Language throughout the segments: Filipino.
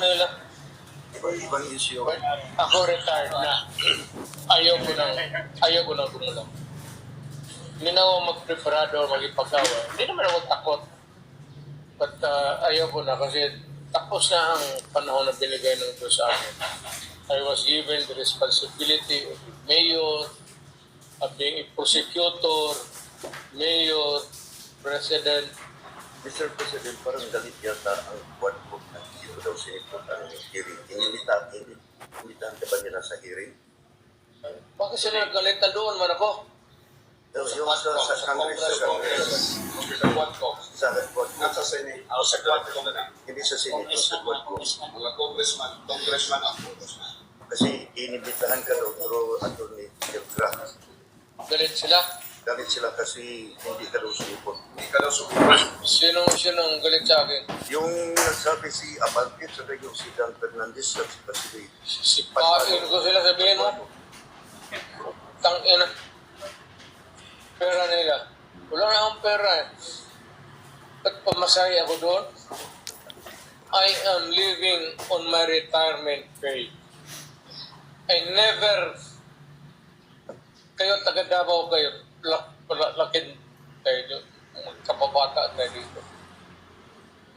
nila. Ibang issue. Ako retired na. Ayaw ko nang gumulong. Hindi na ako magpreparado o magipagawa. Hindi naman ako takot. But ayaw ko na kasi tapos na ang panahon na binigay ng Diyos sa akin. I was given the responsibility of the mayor, of being a prosecutor, mayor, president. Mr. President, parang galit yata ang buwan ko na ito daw sinipunta ng hearing. Inibitahan ka ba nila sa hearing? Bakit sila nagalit na doon man ako? Yung sa Congress, sa Quad Nasa Senate. sa Quad ko na. hindi sa Senate, sa Quad Mga congressman ang congressman. Kasi inibitahan ka daw through Attorney Grant. Galit sila. Galit sila kasi hindi ka daw sumipot. Hindi ka daw sumunod. Sino ang galit sa akin? Yung nagsabi si Abante, saka yung si Dan Fernandez, at si Basile. Sipain ko sila, sabihin mo. Tangina. Pera nila. Wala na akong pera eh. At pamasahe ako doon. I am living on my retirement pay. I never, kayo taga Davao kayo, lakin kayo, kapabata tayo dito.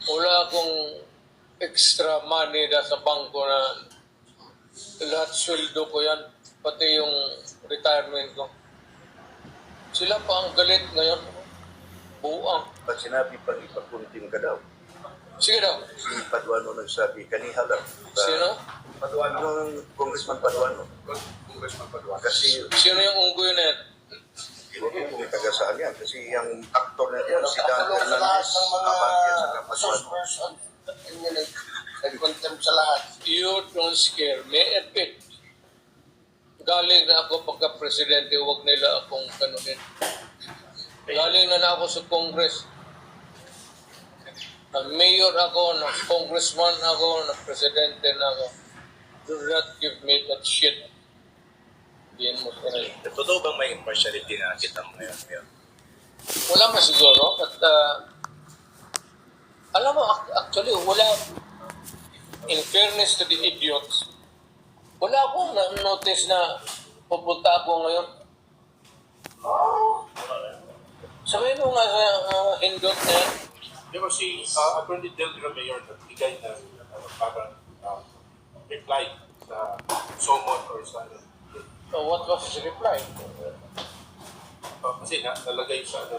Wala akong extra money na sa bangko na lahat sweldo ko yan, pati yung retirement ko. Sila pa ang galit ngayon. Buang. Pag sinabi pag ipakuntim ka daw, Sige daw. si Paduano nagsabi, kaniha lang. Sino? Paduano. Yung Congressman Paduano. Congressman Paduano. Kasi Sino yung unggoy na yan? hindi ko taga saan yan. Kasi yung actor na yan, si Dan Nakakulong sa lahat Fernandez, ng mga Abante at saka Paduano. person. Nag-contempt sa lahat. You don't scare me a bit. Galing na ako pagka-presidente, huwag nila akong kanunin. Galing na ako sa Congress. Nag-mayor ako, nag-congressman ako, nag-presidente na ako. Do not give me that shit. Diyan mo sa rin. Totoo bang may impartiality na kita mo ngayon? Wala man siguro, but alam mo, actually, wala, in fairness to the idiots, wala akong na-notice na pupunta ako ngayon. Sabihin mo nga sa hindot na yan, Pero si Attorney Del Mayor nagbigay ng parang reply sa summon or sa what was his reply? kasi nalagay sa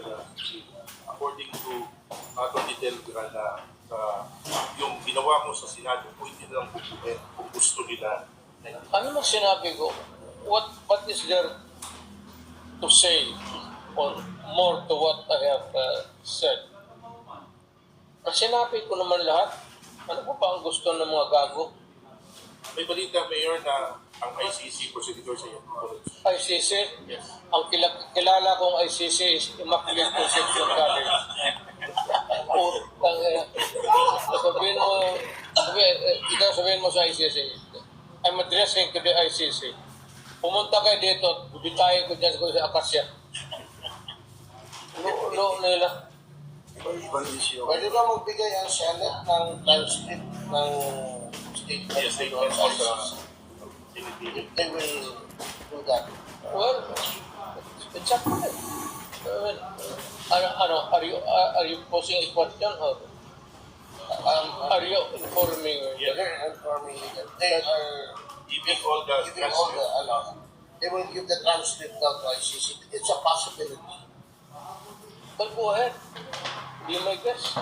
according to Attorney Del na yung ginawa mo sa Senado, pwede nilang bukuhin kung gusto nila. Ano mang sinabi ko? What is there to say or more to what I have said? Ang sinabi ko naman lahat. Ano po pa ang gusto ng mga gago? May balita, Mayor, na ang ICC prosecutor sa iyo. ICC? Yes. Ang kilala kong ICC is Immaculate Conception College. Sabihin mo sa ICC, I'm addressing to the ICC. Pumunta kayo dito, bibitayin ko dyan sa Akasya. Lo nila. Ibang issue. Pwede ba magbigay ang Senate ng transcript ng statement? Yes, they can also They will do that. Well, it's up to them. Are you posing a question or are you informing? They're informing me that they are giving all the giving all the, they will give the transcript out to ICC. It's a possibility. But go ahead. Be my guest.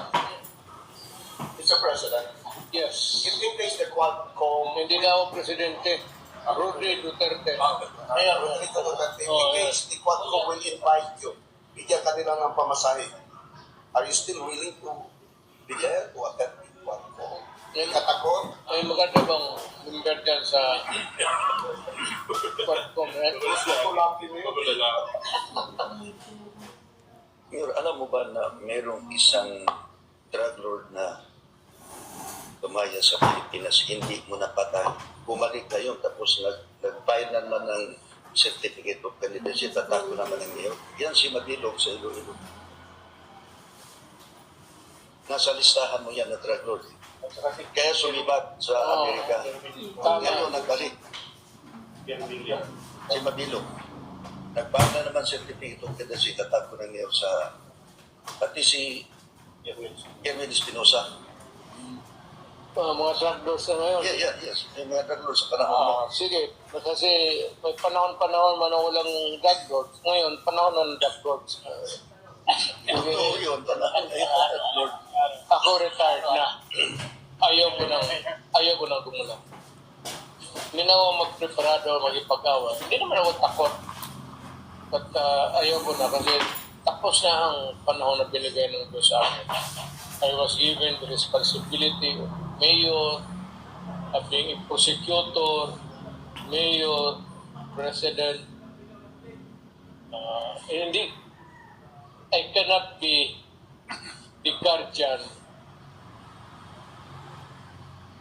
Mr. President, Yes. if in case the Quadcom, Hindi na ako presidente. Rudy Duterte. Mayor Rodrigo Duterte, in case the Quadcom will invite you, bigyan ka nila ng pamasahe, are you still willing to be there to attend the Quadcom? Katakot? May maganda bang member dyan sa Quadcom? Gusto ko lang kini. Mayor, alam mo ba na mayroong isang drug lord na tumaya sa Pilipinas, hindi mo napatay. Bumalik na yun, tapos nag-file naman ng certificate of candidacy, tatako naman ng mayor. Yan si Madilog sa Iloilo. Nasa listahan mo yan na drug lord. Kaya sumibat sa Amerika. Tama. Ngayon, nagbalik. Si Mabilo. Nagpana naman certificate of candidacy, itatag ko na ngayon sa pati si Erwin Espinosa. Mga drug lords na ngayon. Yes. Yung mga drug sa panahon mo. Sige, kasi may panahon-panahon man ang walang drug lords. Ngayon, panahon ng drug lords. Oo, yun. Panahon na yun. Ako retired na. Ayaw ko nang gumulang. Hindi na ako magpreparado o magipag-awa. Hindi naman ako takot. But ayaw ko na kasi tapos na ang panahon na binigay ng Diyos sa akin. I was given the responsibility of mayor, of being a prosecutor, mayor, president. Hindi, I cannot be the guardian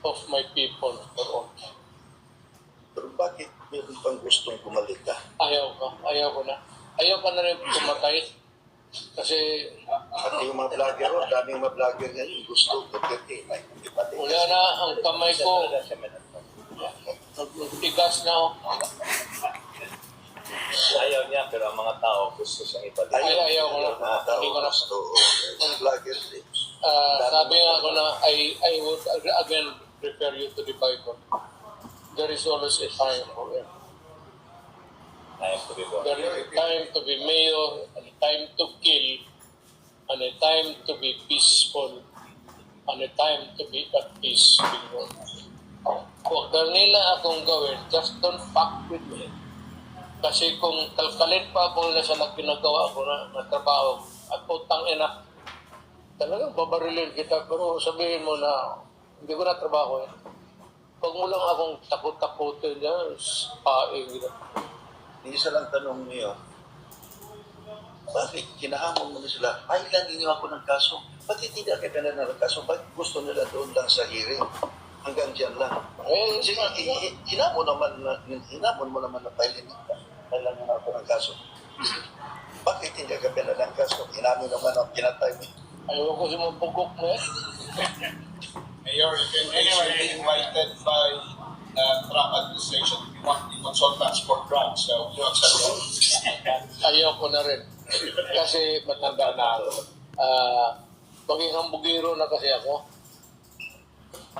of my people for all. Pero bakit meron pang gustong bumalik ka? Ayaw ko na. Ayaw ka na rin pumatay. Kasi At yung mga vlogger, daming mga vlogger ngayon, gusto ko ipatay. wala na ang kamay ko. Tigas na ako. Ayaw niya, pero ang mga tao gusto siyang ipatay. Ayaw ko na. Mga tao Hindi ko na. gusto. Mga vlogger, Sabi nga ako na I would again refer you to the Bible. There is always a time for it. Ayaw ko dito. There is a time to be mayor, and a time to kill, and a time to be peaceful, and a time to be at peace with God. Huwag na nila akong gawin, just don't fuck with me. Kasi kung kalkalin pa ako na sa ginagawa ko na trabaho, at utang ina, talagang babarilin kita, pero sabihin mo na hindi ko na trabaho eh. Huwag mo lang akong takot-takotin yan, paing gina. Isa lang tanong niyo, bakit kinahamon mo na sila? Ay, lang ninyo ako ng kaso. Bakit hindi ka na ng kaso? Bakit gusto nila doon lang sa hearing? Hanggang dyan lang. Eh, Sige, hinamon mo naman na filin ka. Kailan na ako ng kaso. Bakit hindi ka pala ng kaso? Hinamon naman ang pinatay mo. ayaw ko sumupugok mo eh. Mayor, you can be invited by Trump administration if you want the consultants for drugs. So, you accept that? Ayaw ko na rin. Kasi matanda na ako. Maging hambugiro na kasi ako.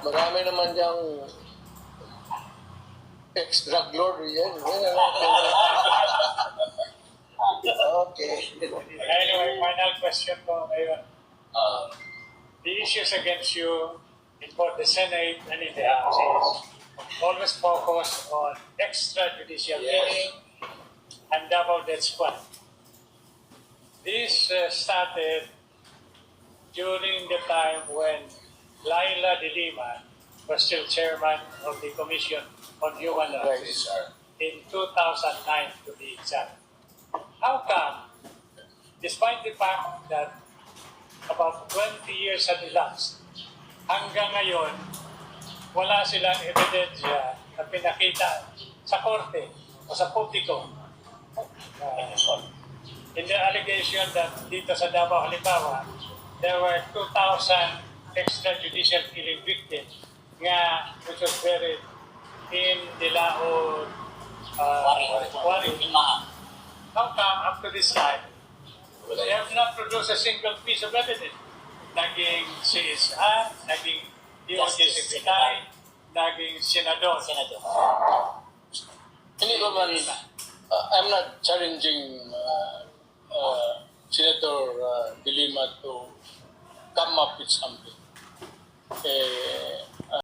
Marami naman diyang ex-drug lord yan. Okay. Anyway, final question po ngayon. The issues against you in both the Senate and in the House is always focus on extrajudicial killing and double death squad. This started during the time when Laila de Lima was still chairman of the Commission on Human Rights in 2009 to be exact. How come, despite the fact that about 20 years had elapsed, hanggang ngayon, wala silang ebidensya na pinakita sa korte o sa publiko. In the allegation that dito sa Davao, halimbawa, there were 2,000 extrajudicial killing victims nga which was buried in Dilaod, Wari. How come up to this time, they have not produced a single piece of evidence? Naging CSA, naging DOJ Secretary, naging Senador. Hindi ko man, I'm not challenging Senator De Lima to come up with something.